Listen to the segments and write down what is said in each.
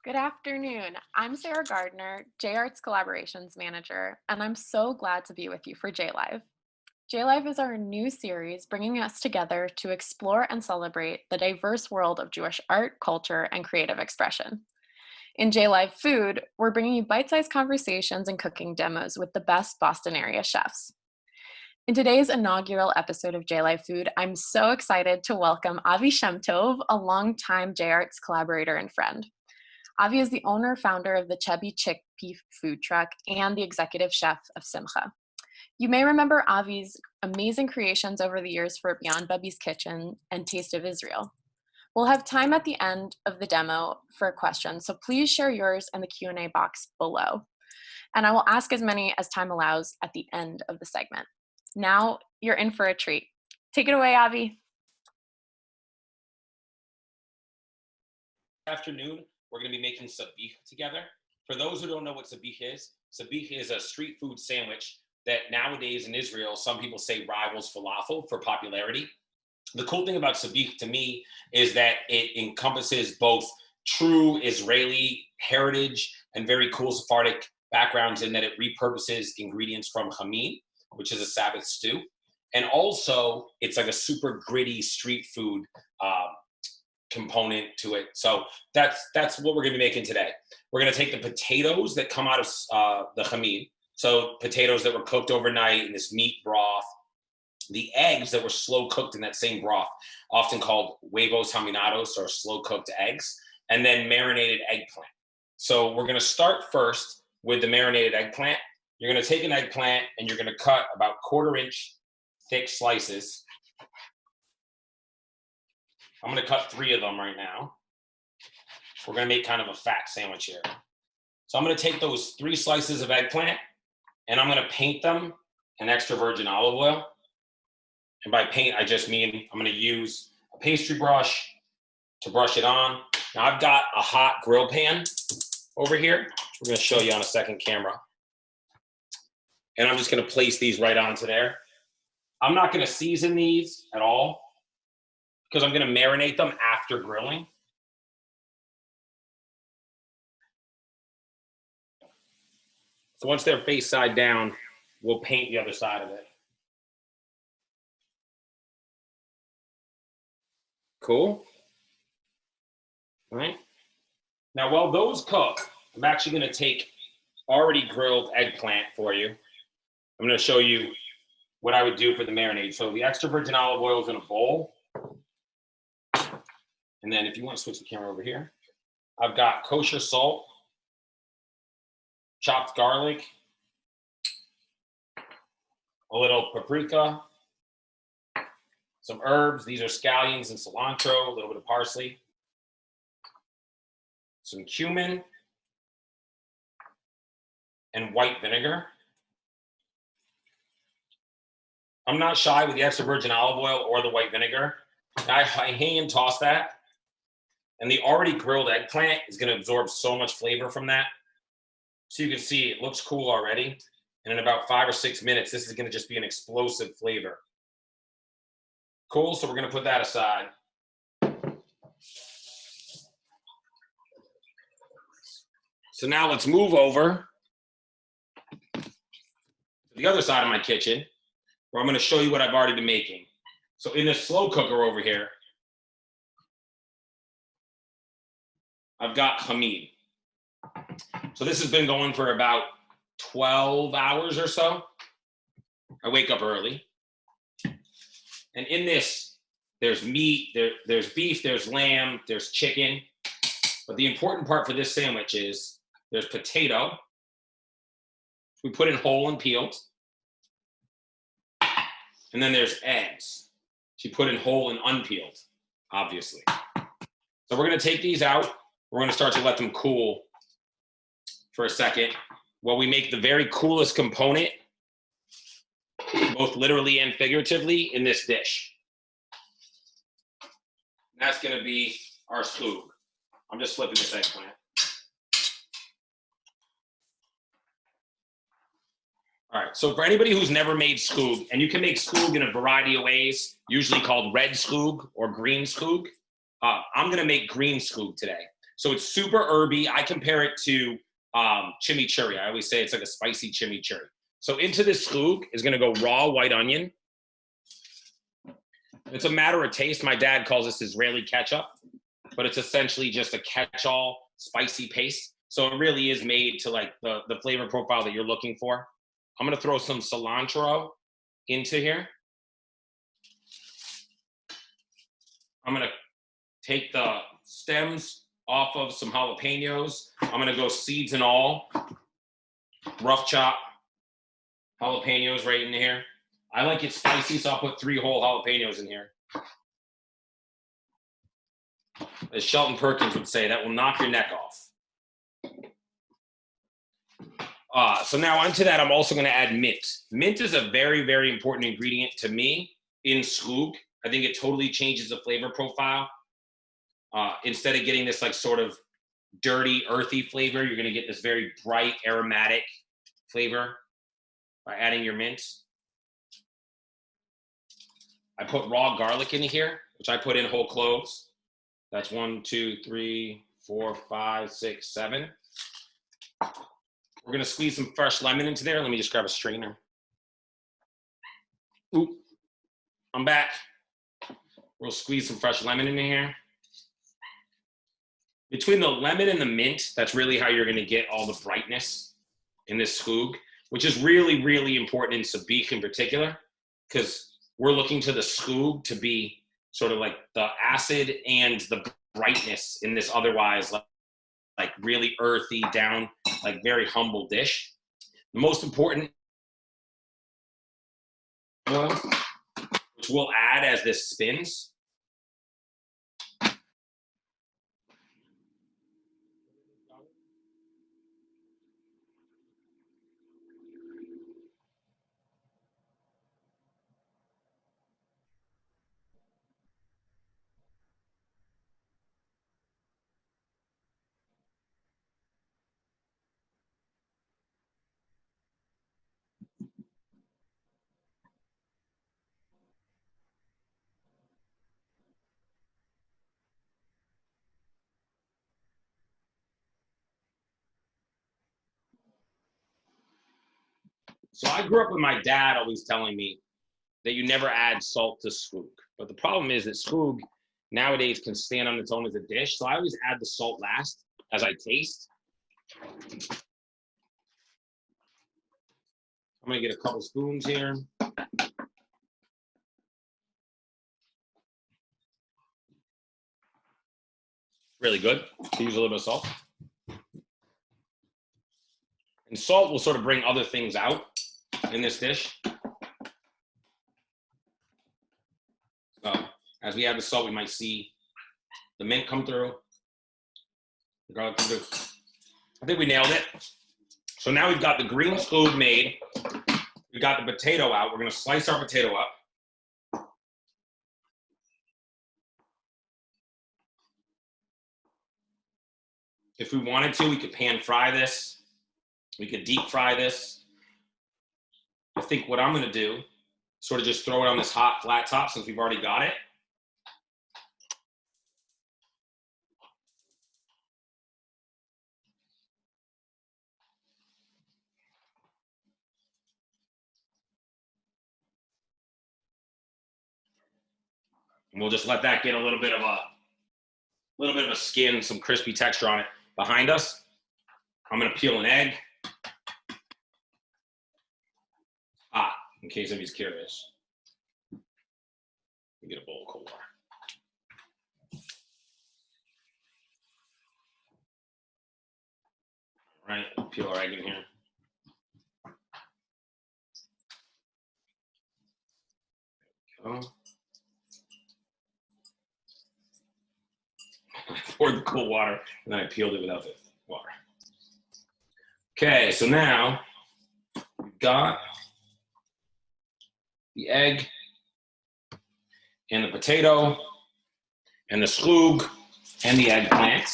Good afternoon. I'm Sarah Gardner, JArts Collaborations Manager, and I'm so glad to be with you for JLive. JLive is our new series bringing us together to explore and celebrate the diverse world of Jewish art, culture, and creative expression. In JLive Food, we're bringing you bite-sized conversations and cooking demos with the best Boston area chefs. In today's inaugural episode of JLive Food, I'm so excited to welcome Avi Shemtov, a longtime JArts collaborator and friend. Avi is the owner-founder of the Chubby Chickpea food truck and the executive chef of Simcha. You may remember Avi's amazing creations over the years for Beyond Bubbie's Kitchen and Taste of Israel. We'll have time at the end of the demo for questions, so please share yours in the Q&A box below. And I will ask as many as time allows at the end of the segment. Now you're in for a treat. Take it away, Avi. Afternoon, we're going to be making sabich together. For those who don't know what sabich is a street food sandwich that nowadays in Israel, some people say rivals falafel for popularity. The cool thing about sabich to me is that it encompasses both true Israeli heritage and very cool Sephardic backgrounds in that it repurposes ingredients from chamin, which is a Sabbath stew. And also it's like a super gritty street food component to it. So that's what we're gonna be making today. We're gonna take the potatoes that come out of the chamin. So potatoes that were cooked overnight in this meat broth, the eggs that were slow cooked in that same broth, often called huevos haminados or slow cooked eggs, and then marinated eggplant. So we're gonna start first with the marinated eggplant. You're gonna take an eggplant and you're gonna cut about 1/4 inch thick slices. I'm gonna cut 3 of them right now. We're gonna make kind of a fat sandwich here. So I'm gonna take those 3 slices of eggplant and I'm gonna paint them in extra virgin olive oil. And by paint, I just mean I'm gonna use a pastry brush to brush it on. Now I've got a hot grill pan over here. We're gonna show you on a second camera. And I'm just gonna place these right onto there. I'm not gonna season these at all because I'm gonna marinate them after grilling. So once they're face side down, we'll paint the other side of it. Cool. All right. Now, while those cook, I'm actually gonna take already grilled eggplant for you. I'm gonna show you what I would do for the marinade. So the extra virgin olive oil is in a bowl. And then if you want to switch the camera over here, I've got kosher salt, chopped garlic, a little paprika, some herbs. These are scallions and cilantro, a little bit of parsley, some cumin, and white vinegar. I'm not shy with the extra virgin olive oil or the white vinegar. I hand toss that. And the already grilled eggplant is gonna absorb so much flavor from that. So you can see it looks cool already. And in about 5 or 6 minutes, this is gonna just be an explosive flavor. Cool, so we're gonna put that aside. So now let's move over to the other side of my kitchen, where I'm gonna show you what I've already been making. So in this slow cooker over here, I've got chamin. So this has been going for about 12 hours or so. I wake up early. And in this, there's meat, there's beef, there's lamb, there's chicken. But the important part for this sandwich is there's potato. We put in whole and peeled. And then there's eggs. She put in whole and unpeeled, obviously. So we're gonna take these out. We're gonna start to let them cool for a second while we make the very coolest component, both literally and figuratively, in this dish. And that's gonna be our Scoob. I'm just flipping this eggplant. All right, so for anybody who's never made Scoob, and you can make Scoob in a variety of ways, usually called red Scoob or green Scoob. I'm gonna make green Scoob today. So it's super herby. I compare it to chimichurri. I always say it's like a spicy chimichurri. So into this scoob is going to go raw white onion. It's a matter of taste. My dad calls this Israeli ketchup, but it's essentially just a catch-all spicy paste. So it really is made to like the flavor profile that you're looking for. I'm going to throw some cilantro into here. I'm going to take the stems off of some jalapenos. I'm going to go seeds and all. Rough chop jalapenos right in here. I like it spicy, so I'll put 3 whole jalapenos in here. As Shelton Perkins would say, that will knock your neck off. So now onto that, I'm also going to add mint. Mint is a very, very important ingredient to me in Scoob. I think it totally changes the flavor profile. Instead of getting this like sort of dirty, earthy flavor, you're going to get this very bright, aromatic flavor by adding your mint. I put raw garlic in here, which I put in whole cloves. That's 1, 2, 3, 4, 5, 6, 7. We're going to squeeze some fresh lemon into there. Let me just grab a strainer. Oop, I'm back. We'll squeeze some fresh lemon in here. Between the lemon and the mint, that's really how you're going to get all the brightness in this scoob, which is really, really important in sabich in particular, because we're looking to the scoob to be sort of like the acid and the brightness in this otherwise like really earthy, down, like very humble dish. The most important oil, which we'll add as this spins. So I grew up with my dad always telling me that you never add salt to scoob. But the problem is that scoob nowadays can stand on its own as a dish. So I always add the salt last as I taste. I'm gonna get a couple spoons here. Really good to use a little bit of salt. And salt will sort of bring other things out in this dish. So as we add the salt, we might see the mint come through, the garlic come through. I think we nailed it. So now we've got the green scoob made. We've got the potato out. We're gonna slice our potato up. If we wanted to, we could pan fry this. We could deep fry this. I think what I'm gonna do, sort of just throw it on this hot flat top since we've already got it. And we'll just let that get a little bit of a skin, some crispy texture on it. Behind us, I'm gonna peel an egg. Hot, in case anybody's curious. Get a bowl of cold water. All right, peel our egg in here. There we go. I poured the cold water and then I peeled it without the water. Okay, so now we've got the egg and the potato and the scoob and the eggplant,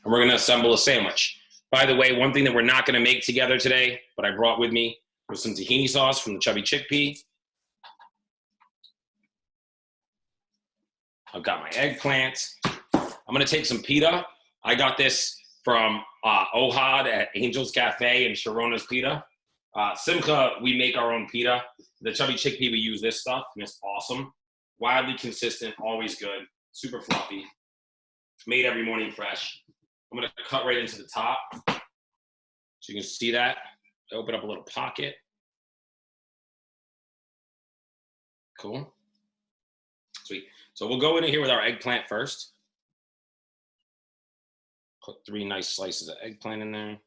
and we're gonna assemble a sandwich. By the way, one thing that we're not gonna make together today, but I brought with me, was some tahini sauce from the Chubby Chickpea. I've got my eggplant. I'm gonna take some pita I got this from Ohad at Angel's Cafe and Sharona's Pita. Simcha, we make our own pita. The Chubby Chickpea, we use this stuff, and it's awesome. Wildly consistent, always good, super fluffy. Made every morning fresh. I'm gonna cut right into the top. So you can see that. Open up a little pocket. Cool. Sweet. So we'll go in here with our eggplant first. Put 3 nice slices of eggplant in there.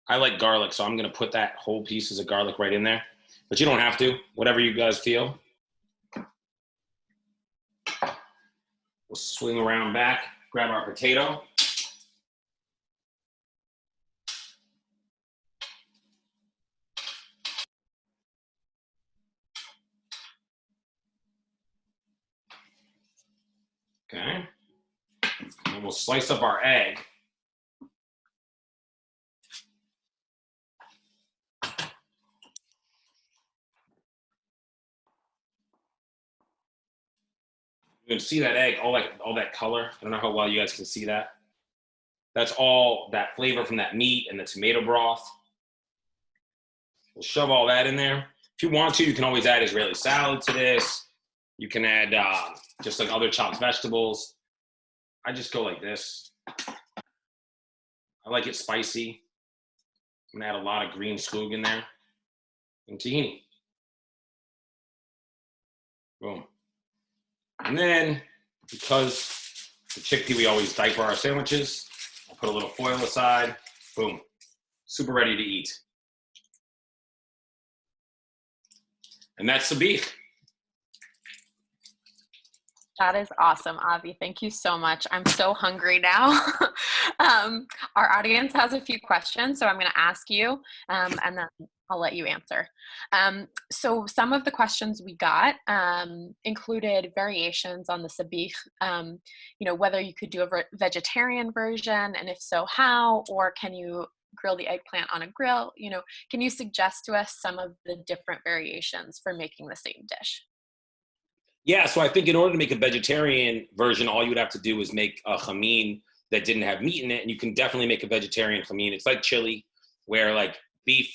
I like garlic, so I'm gonna put that whole pieces of garlic right in there. But you don't have to, whatever you guys feel. We'll swing around back, grab our potato. Okay. And we'll slice up our egg. You can see that egg, all that color. I don't know how well you guys can see that. That's all that flavor from that meat and the tomato broth. We'll shove all that in there. If you want to, you can always add Israeli salad to this. You can add just like other chopped vegetables. I just go like this. I like it spicy. I'm gonna add a lot of green Scoob in there and tahini. Boom. And then, because the chickpea, we always diaper our sandwiches, I'll put a little foil aside. Boom. Super ready to eat. And that's sabich. That is awesome, Avi. Thank you so much. I'm so hungry now. Our audience has a few questions, so I'm going to ask you, and then I'll let you answer. So some of the questions we got included variations on the sabich, whether you could do a vegetarian version, and if so, how, or can you grill the eggplant on a grill? Can you suggest to us some of the different variations for making the same dish? Yeah, so I think in order to make a vegetarian version, all you would have to do is make a chamin that didn't have meat in it, and you can definitely make a vegetarian chamin. It's like chili, where like beef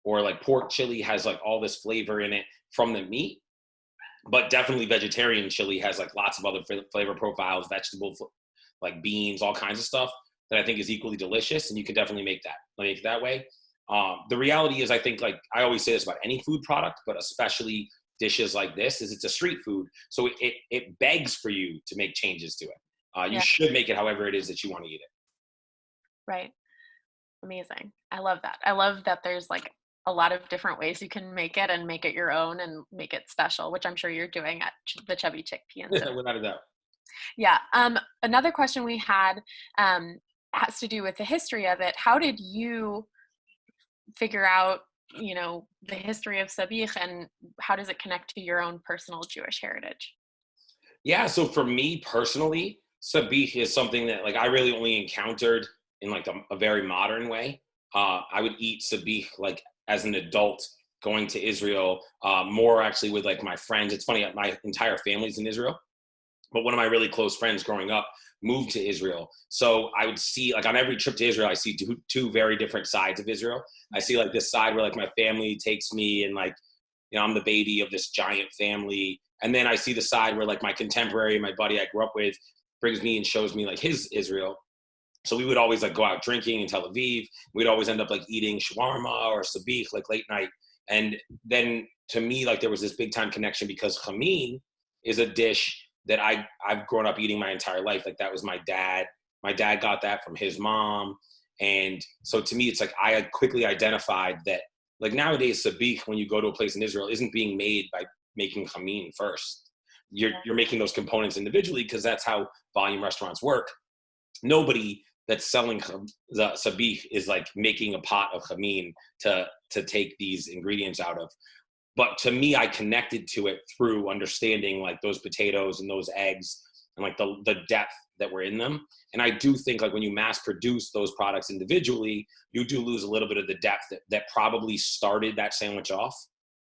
or like pork chili has like all this flavor in it from the meat, but definitely vegetarian chili has like lots of other flavor profiles, vegetables, like beans, all kinds of stuff that I think is equally delicious, and you can definitely make it that way. The reality is, I think, like I always say this about any food product, but especially dishes like this, is it's a street food, so it begs for you to make changes to it. You should make it however it is that you want to eat it. Right. Amazing. I love that. I love that there's like a lot of different ways you can make it and make it your own and make it special, which I'm sure you're doing at the Chubby Chickpea. Yeah, without a doubt. Yeah. Another question we had has to do with the history of it. How did you figure out the history of sabich, and how does it connect to your own personal Jewish heritage? Yeah, so for me personally, sabich is something that like I really only encountered in like a very modern way. I would eat sabich like as an adult going to Israel, more actually with like my friends. It's funny, my entire family's in Israel, but one of my really close friends growing up moved to Israel. So I would see, like on every trip to Israel, I see two very different sides of Israel. I see like this side where like my family takes me and like, I'm the baby of this giant family. And then I see the side where like my contemporary, my buddy I grew up with, brings me and shows me like his Israel. So we would always like go out drinking in Tel Aviv. We'd always end up like eating shawarma or sabich like late night. And then to me, like there was this big time connection because chamin is a dish that I've grown up eating my entire life. Like that was my dad. My dad got that from his mom. And so to me, it's like I had quickly identified that like nowadays sabich, when you go to a place in Israel, isn't being made by making chamin first. You're making those components individually because that's how volume restaurants work. Nobody that's selling the sabich is like making a pot of chamin to take these ingredients out of. But to me, I connected to it through understanding like those potatoes and those eggs and like the depth that were in them. And I do think like when you mass produce those products individually, you do lose a little bit of the depth that probably started that sandwich off.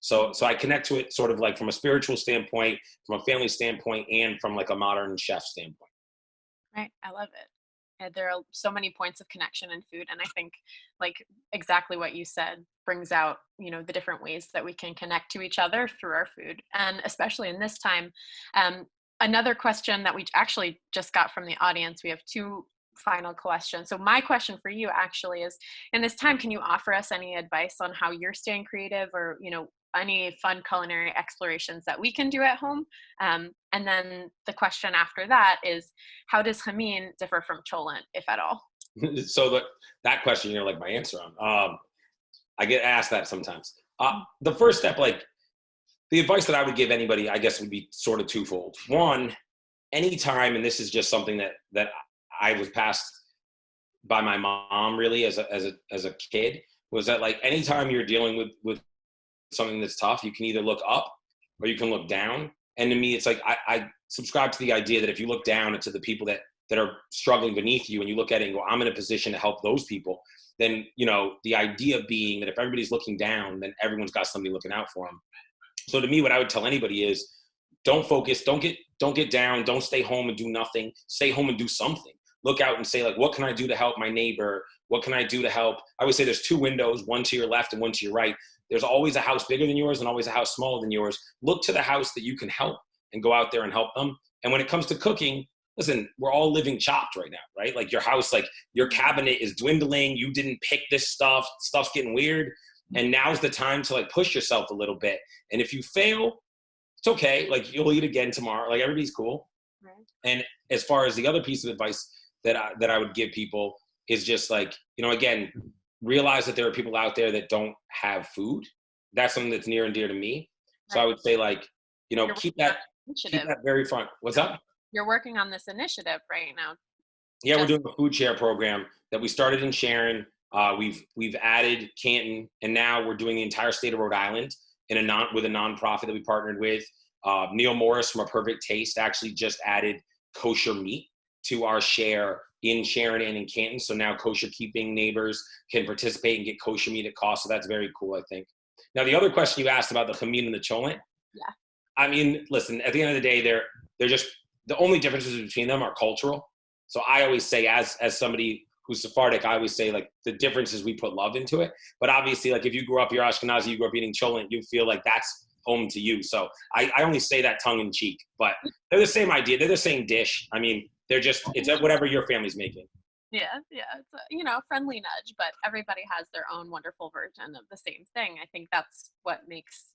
So I connect to it sort of like from a spiritual standpoint, from a family standpoint, and from like a modern chef standpoint. Right. I love it. There are so many points of connection in food, and I think, like, exactly what you said brings out, the different ways that we can connect to each other through our food, and especially in this time. Um, Another question that we actually just got from the audience, we have two final questions. So my question for you actually is, in this time, can you offer us any advice on how you're staying creative, or, any fun culinary explorations that we can do at home? And then the question after that is, how does Hamin differ from cholent, if at all? So that question, like my answer on. I get asked that sometimes. The first step, like the advice that I would give anybody, I guess, would be sort of twofold. One, anytime, and this is just something that I was passed by my mom really as a kid, was that like anytime you're dealing with something that's tough, you can either look up or you can look down. And to me, it's like I subscribe to the idea that if you look down into the people that are struggling beneath you, and you look at it and go, I'm in a position to help those people, then the idea being that if everybody's looking down, then everyone's got somebody looking out for them. So to me, what I would tell anybody is, don't focus, don't get down, don't stay home and do nothing. Stay home and do something. Look out and say, like, what can I do to help my neighbor? What can I do to help? I always say there's two windows, one to your left and one to your right. There's always a house bigger than yours and always a house smaller than yours. Look to the house that you can help and go out there and help them. And when it comes to cooking, listen, we're all living chopped right now, right? Like your house, like your cabinet is dwindling. You didn't pick this stuff. Stuff's getting weird. And now's the time to like push yourself a little bit. And if you fail, it's okay. Like you'll eat again tomorrow. Like everybody's cool. Right. And as far as the other piece of advice that I would give people is just like, again, realize that there are people out there that don't have food. That's something that's near and dear to me. So Right. I would say, like, You're keep working on that this keep initiative. that very front. What's up? You're working on this initiative right now. Yeah, we're Just doing a food share program that we started in Sharon. We've added Canton, and now we're doing the entire state of Rhode Island with a nonprofit that we partnered with. Neil Morris from A Perfect Taste actually just added kosher meat to our share in Sharon and in Canton. So now kosher keeping neighbors can participate and get kosher meat at cost. So that's very cool, I think. Now, the other question you asked about the chamin and the cholent. yeah. I mean, listen, at the end of the day, they're just, the only differences between them are cultural. So I always say, as somebody who's Sephardic, I always say, like, the difference is we put love into it. But obviously, like, if you grew up, you're Ashkenazi, you grew up eating cholent, you feel like that's home to you. So I only say that tongue in cheek, but they're the same idea. They're the same dish. I mean, it's whatever your family's making. Yeah, it's a friendly nudge, but everybody has their own wonderful version of the same thing. I think that's what makes,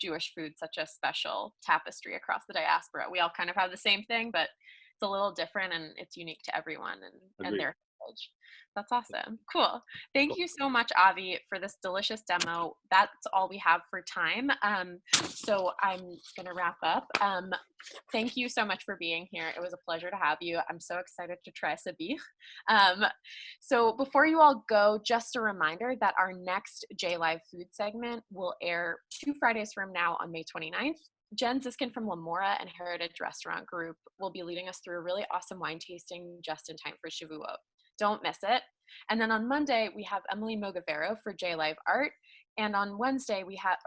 Jewish food such a special tapestry across the diaspora. We all kind of have the same thing, but it's a little different, and it's unique to everyone and Agreed. their heritage. That's awesome. Cool. Thank you so much, Avi, for this delicious demo. That's all we have for time. So I'm going to wrap up. Thank you so much for being here. It was a pleasure to have you. I'm so excited to try sabich. So before you all go, just a reminder that our next JLive food segment will air 2 Fridays from now on May 29th. Jen Ziskin from Lamora and Heritage Restaurant Group will be leading us through a really awesome wine tasting just in time for Shavuot. Don't miss it. And then on Monday, we have Emily Mogavero for JLive Art. And on on Tuesday, we have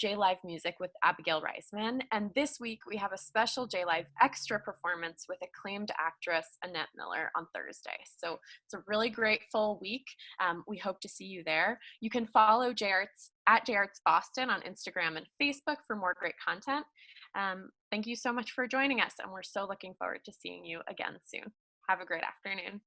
JLive Music with Abigail Reisman. And this week, we have a special JLive extra performance with acclaimed actress Annette Miller on Thursday. So it's a really great full week. We hope to see you there. You can follow JArts at JArts Boston on Instagram and Facebook for more great content. Thank you so much for joining us, and we're so looking forward to seeing you again soon. Have a great afternoon.